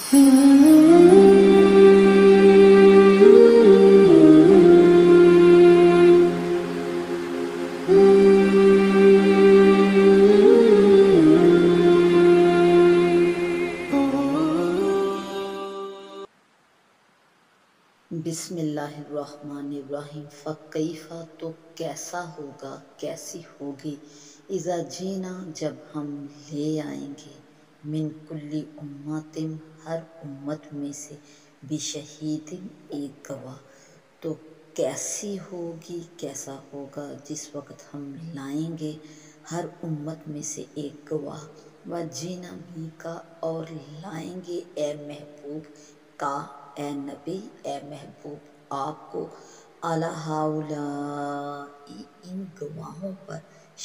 بسم اللہ الرحمن الرحیم فکیفا تو کیسا ہوگا، کیسی ہوگی، اذا جینا جب ہم لے آئیں گے، من کل امت ہر امت میں سے، بشہید ایک گواہ۔ تو کیسی ہوگی، کیسا ہوگا جس وقت ہم لائیں گے ہر امت میں سے ایک گواہ، وجینا بھی کا اور لائیں گے اے محبوب کا، اے نبی، اے محبوب آپ کو، علی ہؤلاء ان گواہوں پر،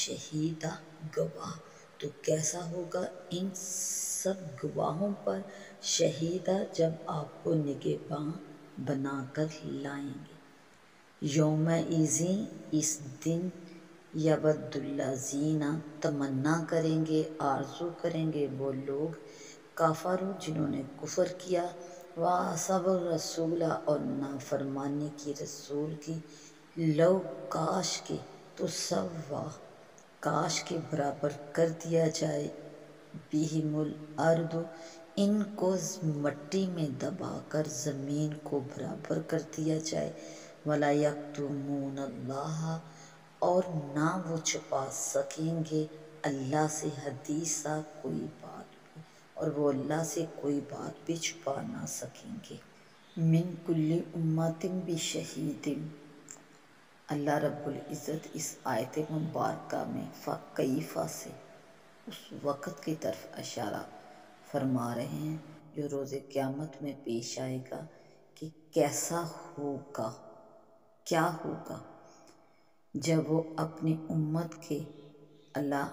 شہیدہ گواہ۔ تو کیسا ہوگا ان سب گواہوں پر، شہیدہ جب آپ کو نگہباں بنا کر لائیں گے۔ یومئذ اس دن، یود الذین تمنا کریں گے، آرزو کریں گے وہ لوگ، کفروا جنہوں نے کفر کیا، وعصوا الرسول اور نافرمانی کی رسول کی، لو کاش کے تسوا کاش کے برابر کر دیا جائے، بہم الارض ان کو مٹی میں دبا کر زمین کو برابر کر دیا جائے، ولا یکتمون اللہ اور نہ وہ چھپا سکیں گے اللہ سے حدیثا کوئی بات بھی، اور وہ اللہ سے کوئی بات بھی چھپا نہ سکیں گے۔ من کل امت بشہید، اللہ رب العزت اس آیت مبارکہ میں فکیفا سے اس وقت کی طرف اشارہ فرما رہے ہیں جو روز قیامت میں پیش آئے گا کہ کیسا ہوگا، کیا ہوگا جب وہ اپنی امت کے اللہ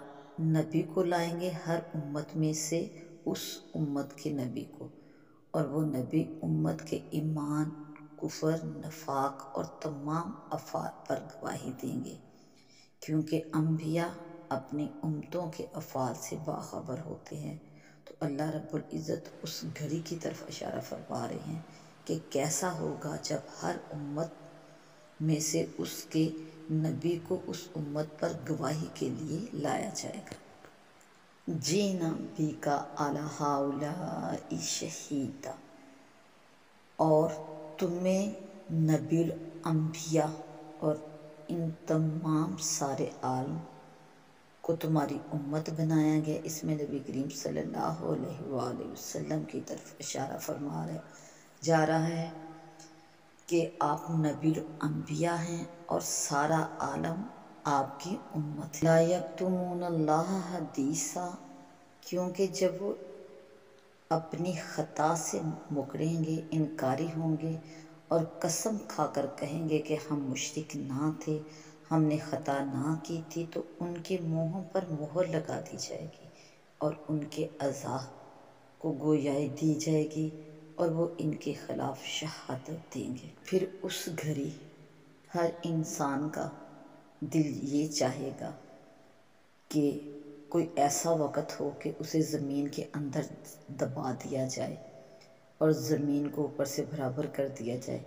نبی کو لائیں گے، ہر امت میں سے اس امت کے نبی کو، اور وہ نبی امت کے ایمان، کفر، نفاق اور تمام افعال پر گواہی دیں گے، کیونکہ انبیاء اپنی امتوں کے افعال سے باخبر ہوتے ہیں۔ تو اللہ رب العزت اس گھڑی کی طرف اشارہ فرما رہے ہیں کہ کیسا ہوگا جب ہر امت میں سے اس کے نبی کو اس امت پر گواہی کے لیے لایا جائے گا۔ جینا بھی کا علی ہؤلاء شہیدا، اور تمہیں نبی الانبیاء اور ان تمام سارے عالم کو تمہاری امت بنایا گیا۔ اس میں نبی کریم صلی اللہ علیہ وآلہ وسلم کی طرف اشارہ فرما جا رہا ہے کہ آپ نبی الانبیاء ہیں اور سارا عالم آپ کی امت ہے۔ لا یکتمون اللہ حدیثا، کیونکہ جب وہ اپنی خطا سے مکریں گے، انکاری ہوں گے اور قسم کھا کر کہیں گے کہ ہم مشرک نہ تھے، ہم نے خطا نہ کی تھی، تو ان کے منہوں پر مہر لگا دی جائے گی اور ان کے اعضاء کو گویائی دی جائے گی اور وہ ان کے خلاف شہادت دیں گے۔ پھر اس گھڑی ہر انسان کا دل یہ چاہے گا کہ کوئی ایسا وقت ہو کہ اسے زمین کے اندر دبا دیا جائے اور زمین کو اوپر سے برابر کر دیا جائے،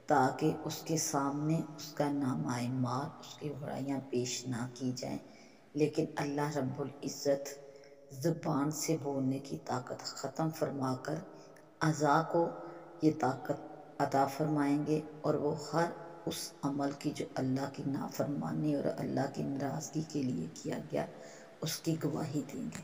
تاکہ اس کے سامنے اس کا نامہ اعمال، اس کی برائیاں پیش نہ کی جائیں۔ لیکن اللہ رب العزت زبان سے بولنے کی طاقت ختم فرما کر اعضاء کو یہ طاقت عطا فرمائیں گے، اور وہ ہر اس عمل کی جو اللہ کی نافرمانی اور اللہ کی ناراضگی کے لیے کیا گیا، اس کی گواہی دیں گے۔